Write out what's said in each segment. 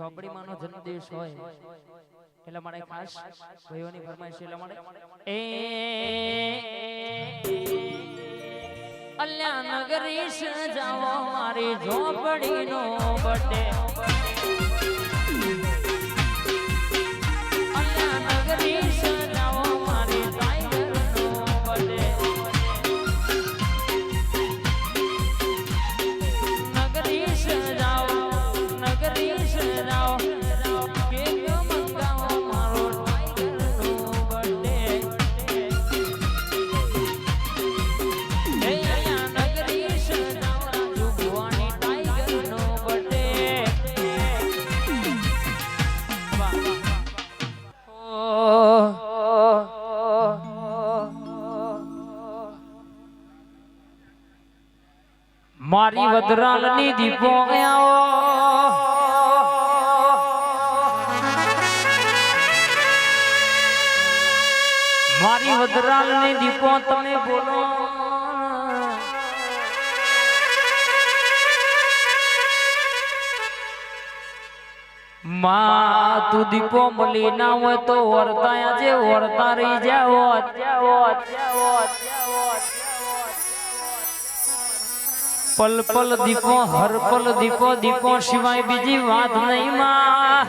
ચોપડીમાંનો જન્મદિવસ હોય એટલે મારે ખાસ ભાઈઓની ફરમાઈશ એટલે મારે અલ્યા નગરી સજાવો મારી ઝોપડીનો બર્થડે અલ્યા નગરી સજાવો મારી ટાઈગરનો બર્થડે નગરી સજાવો કેક મંગાવો મારો ટાઈગરનો બર્થડે મારી વદરાલની દીપો મારી વદરાલની દીપો તમે બોલો માં તું દીપો મળી ના હોય તો વરતા આજે વરતા રહી જાઓ પલ પલ દીપો હર પલ દીપો દીપો સિવાય બીજી વાત નહીં માં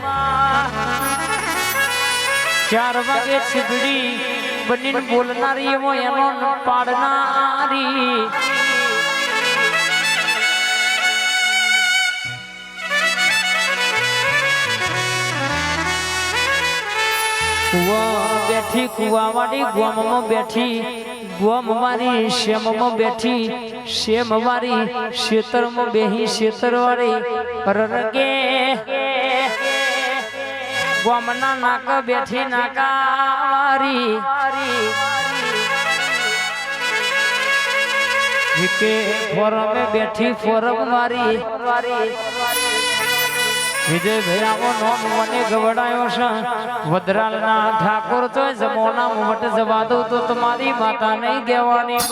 4 વાગે છીબડી બનીને બોલનારી એનો પાડનારી બેઠી કુવા વાળી ગોમમાં બેઠી ગોમ મારી શેમમાં બેઠી શેમ મારી શેતરમાં બેહી શેતર વાળી રરગે ગોમના નાકા બેઠી નાકાવારી વિકે ફોરમે બેઠી ફોરમ મારી વિજય ભૈરામો નોમ મને ગવડાયો છે વદરાલના ઠાકોર તો જમોના મોટ જવા દઉં તો તમારી માતા નહીં કહેવાની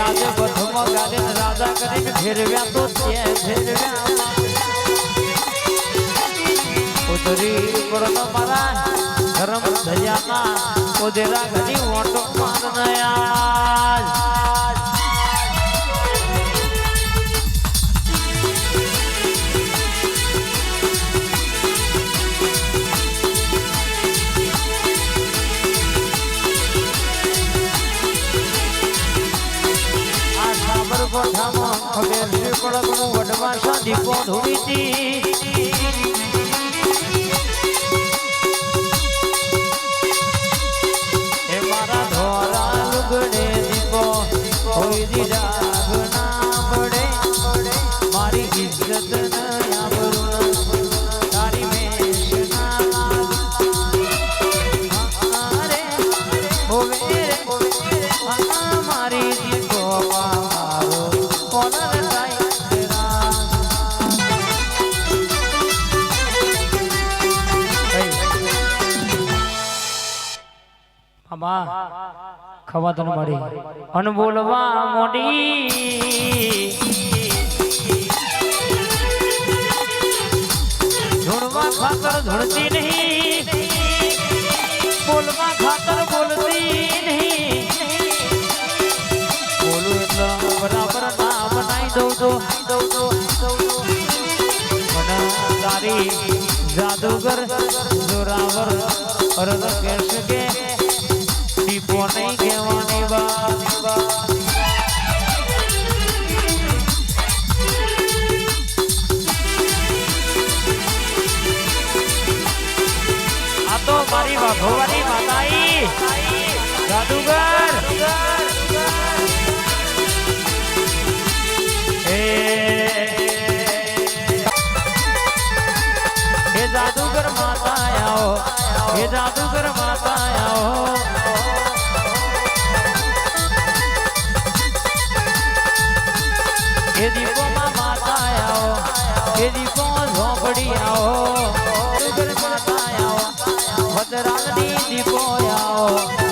આજે બથમાં ગાડીને રાજા કરીને ફેરવ્યા તો ઉતરી પડનો મારા ધર્મ ધજાના ઉદેરા ઘણી ઓટો મારનયા કોઠામાં ખબર છે પડકનું વડવાસા દીપો ધોવીતી એ મારા ધોરા લુગડે દીપો હોઈ દીધા ના પડે મારી ઇજ્જત ન આબરૂ તારી મેશ ના અરે હોવે મારી દીપો ખવાતન મારી અનબોલવા મોડી ધૂણવા ખાતર ધૂણતી નહીં બોલવા ખાતર બોલતી નહીં બોલું એટલે બરાબર ના બનાવી દઉં તો મને તારી જાદુગર જોરાવર અરદ કહેશે કે દીપો નહીં કહેવાની વાત આ તો મારી વાઘોવાની માતાઈ જાદુગર એ જાદુગર માતા આવો એ દીપોમાં માતા આવો એ દીપો ઝોપડી આવો જાદુગર માતા આવો ભદ્રાવતી દીપો આવો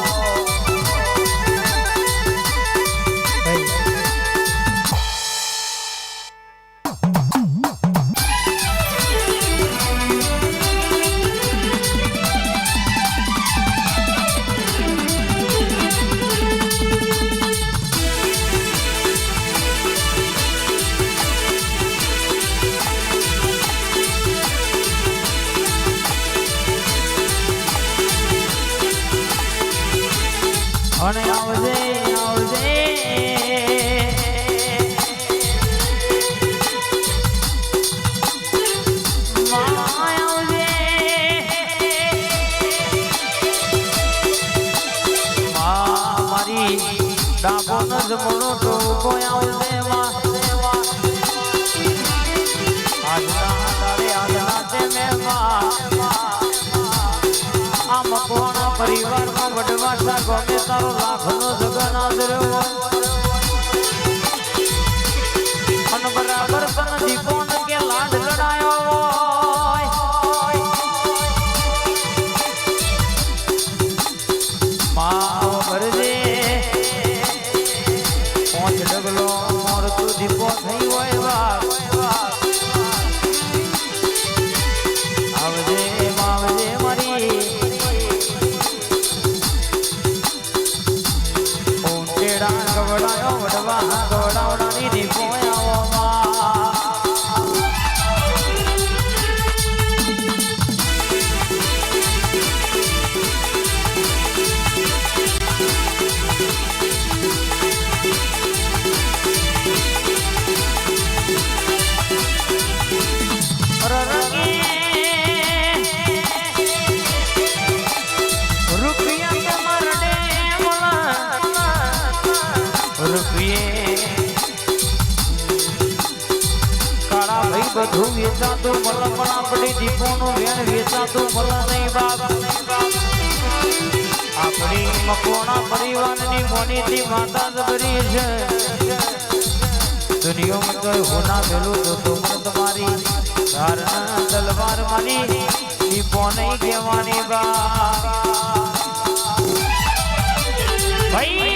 અને આવજે આવજે આવજે મારી ડાબો ન જમણો તો કોઈ આવજે આજના તારે આજના તે મેં આ મકવાણા પરિવારમાં વડવાસા ગમે તારો લાખનો જગન આદર્યો અને બરાબર તને દીપોન કે લાડ લડાયો માવ ભરજે પોંચ ડગલો મોર તું દીપો થઈ હોય વાત આવજે માવજે મારી ગવડાયો વડવા ગવડાવડાની દીપો કાળા ભાઈ બધું વેચાતું મલ પણ આપણી દીપોનું વેણ વેચાતું મલ નહીં બાપ આપણી મકવાણા પરિવારની મોનીથી માતા જબરી છે દુનિયામાં તો હોના પેલું તો તમારી ધારના તલવાર મારી દીપો નહીં કહેવાની બાપ ભાઈ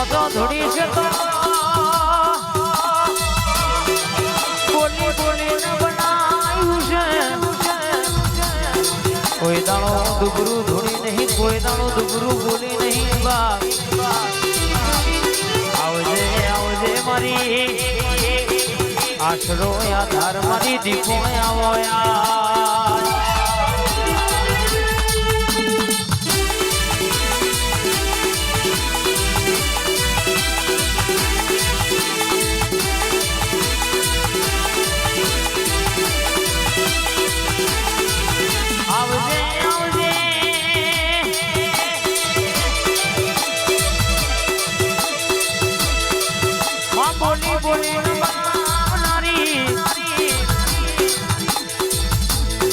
તો થોડી છે તો બોલી બોલીને બનાવ્યું છે કોઈ દાણો દુબરું થોડી નહીં કોઈ દાણો દુબરું બોલી નહીં બાપ આવજે આવજે મારી આશરો આધાર મારી દીપો આવો યાર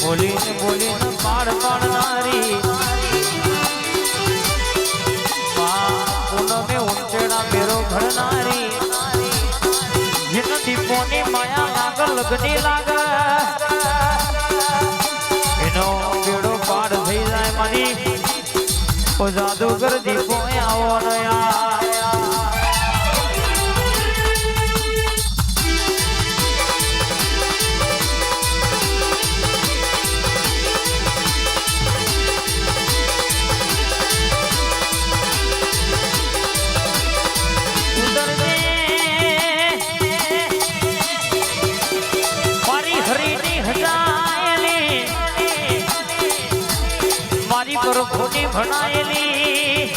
બોલીને બોલીને પાડ પાડનારી પૂનમે ઊંચેડા મેરો ભરનારી જીન દીપોની માયા લાગ લગની લાગ એનો બેડો પાડ થઈ જાય મારી ઓ જાદુગર દીપો આવો નયા મારી પર ખોટી ભણાયેલી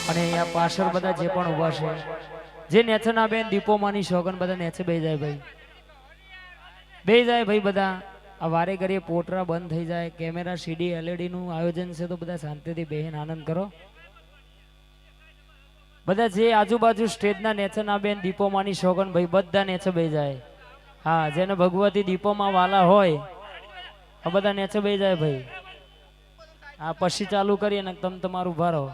અને અહીંયા પાછળ બધા જે પણ ઉભા છે જે નેચના બેન દીપોમાની શોગન બધા નેચે બે જાય ભાઈ બધા આ વારે કરીએ પોટરા બંધ થઈ જાય કેમેરા સીડી એલઈડી નું આયોજન છે તો બધા શાંતિથી બેહીને આનંદ કરો બધા જે આજુબાજુ સ્ટેજના નેચના બેન દીપોમાની શોગન ભાઈ બધા નેચે બે જાય હા જેને ભગવતી દીપોમાં વાલા હોય આ બધા નેચે બે જાય ભાઈ આ પછી ચાલુ કરીએ ને તમે તમારું ઉભા રહો